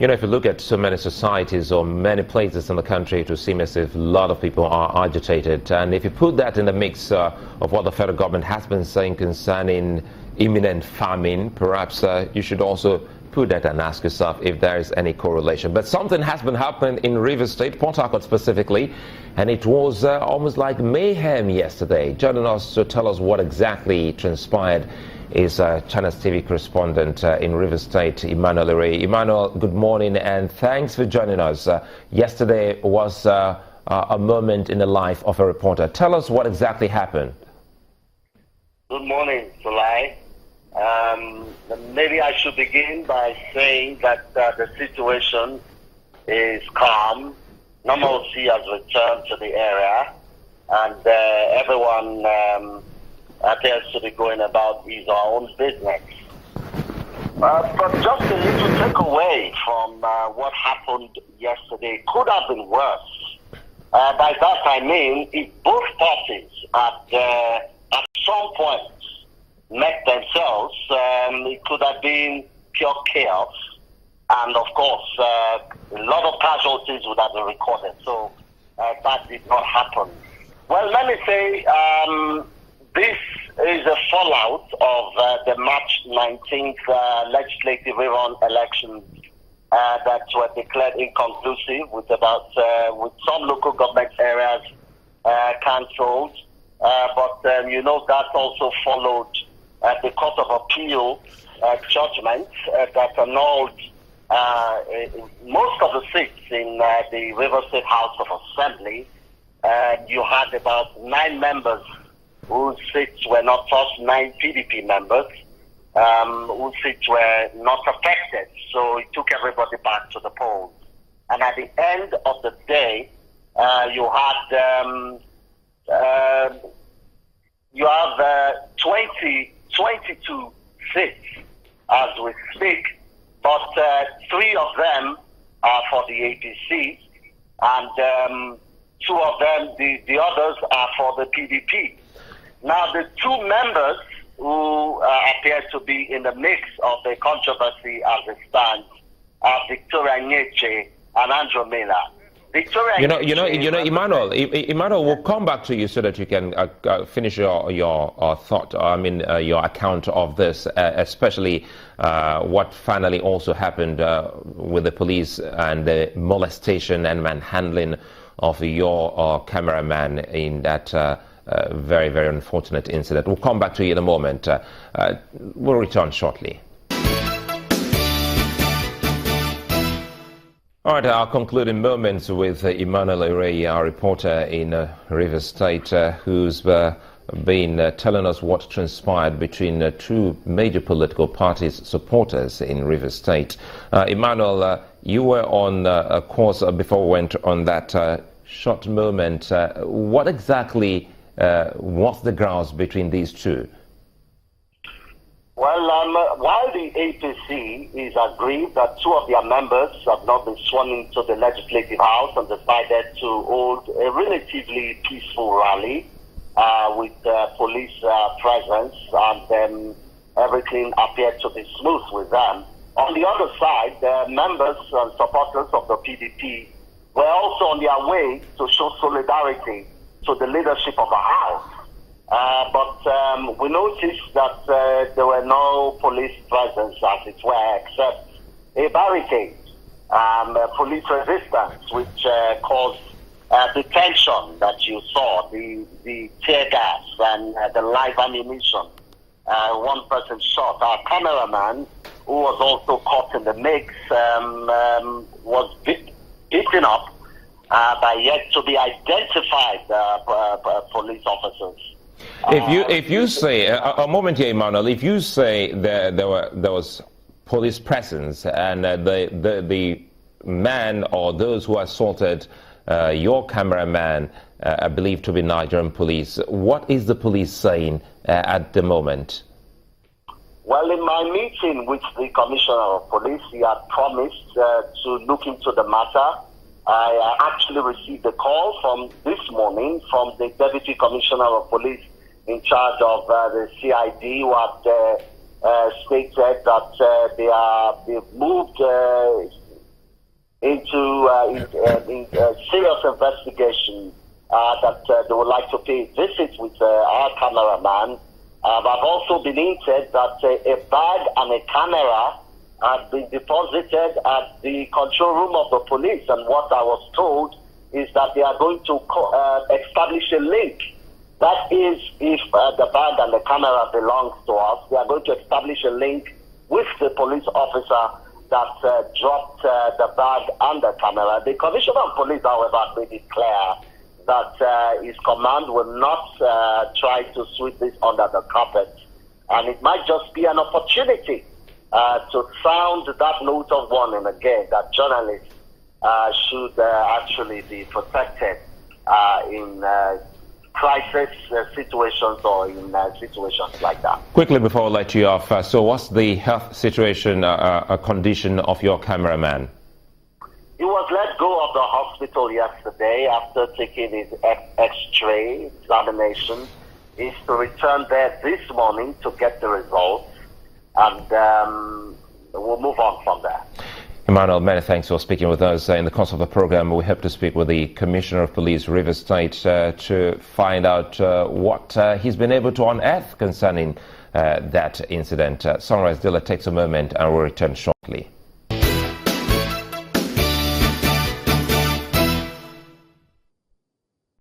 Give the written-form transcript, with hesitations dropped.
if you look at so many societies or many places in the country, it would seem as if a lot of people are agitated. And if you put that in the mix of what the federal government has been saying concerning imminent famine, perhaps you should also put that and ask yourself if there is any correlation. But something has been happening in Rivers State, Port Harcourt specifically, and it was almost like mayhem yesterday. Joining us to tell us what exactly transpired is China's TV correspondent in Rivers State, Emmanuel Ere. Emmanuel, good morning and thanks for joining us. Yesterday was a moment in the life of a reporter. Tell us what exactly happened. Good morning, Sulai. Maybe I should begin by saying that the situation is calm. Normalcy has returned to the area, and everyone appears to be going about his own business. But just a little takeaway from what happened yesterday could have been worse. By that I mean, if both parties at some point met themselves, it could have been pure chaos. And of course, a lot of casualties would have been recorded. So that did not happen. Well, let me say, this is a fallout of the March 19th legislative rerun elections that were declared inconclusive with some local government areas cancelled. But that also followed the Court of Appeal judgment that annulled most of the seats in the Rivers State House of Assembly. You had about 9 members whose seats were not touched, 9 PDP members whose seats were not affected. So it took everybody back to the polls. And at the end of the day, you have 22 seats as we speak, but 3 of them are for the APC, and 2 of them, the others are for the PDP. Now, the 2 members who appear to be in the mix of the controversy as it stands are Victoria Nyeche and Andrew Miller. Emmanuel, we'll come back to you so that you can finish your thought, your account of this, especially what finally also happened with the police and the molestation and manhandling of your cameraman in that very, very unfortunate incident. We'll come back to you in a moment. We'll return shortly. All right, our concluding moments with Emmanuel Ere, our reporter in Rivers State, who's been telling us what transpired between 2 major political parties' supporters in Rivers State. Emmanuel, you were on a course before we went on that short moment. What exactly was the grounds between these 2? Well, while the APC is aggrieved that 2 of their members have not been sworn into the Legislative House and decided to hold a relatively peaceful rally with police presence, and everything appeared to be smooth with them. On the other side, the members and supporters of the PDP were also on their way to show solidarity to the leadership of the House. But we noticed that there were no police presence, as it were, except a barricade, police resistance, which caused the tension that you saw, the tear gas and the live ammunition. One person shot. Our cameraman, who was also caught in the mix, was beaten up by yet to be identified police officers. If you say a moment here, Emmanuel, if you say there was police presence and the man or those who assaulted your cameraman are believed to be Nigerian police, what is the police saying at the moment? Well, in my meeting with the Commissioner of Police, he had promised to look into the matter. I actually received a call from this morning from the Deputy Commissioner of Police in charge of the CID, who had stated that they've moved into serious investigation that they would like to pay a visit with our cameraman. I've also been hinted that a bag and a camera had been deposited at the control room of the police, and what I was told is that they are going to establish a link. That is, if the bag and the camera belongs to us, they are going to establish a link with the police officer that dropped the bag and the camera. The Commissioner of Police, however, made it clear that his command will not try to sweep this under the carpet. And it might just be an opportunity to sound that note of warning again, that journalists should actually be protected in crisis situations or in situations like that. Quickly before I let you off, so what's the health situation, condition of your cameraman? He was let go of the hospital yesterday after taking his X-ray examination. He's to return there this morning to get the results, and we'll move on from there. Emmanuel, many thanks for speaking with us. In the course of the program, we hope to speak with the Commissioner of Police, Rivers State, to find out what he's been able to unearth concerning that incident. Sunrise Dilla takes a moment and will return shortly.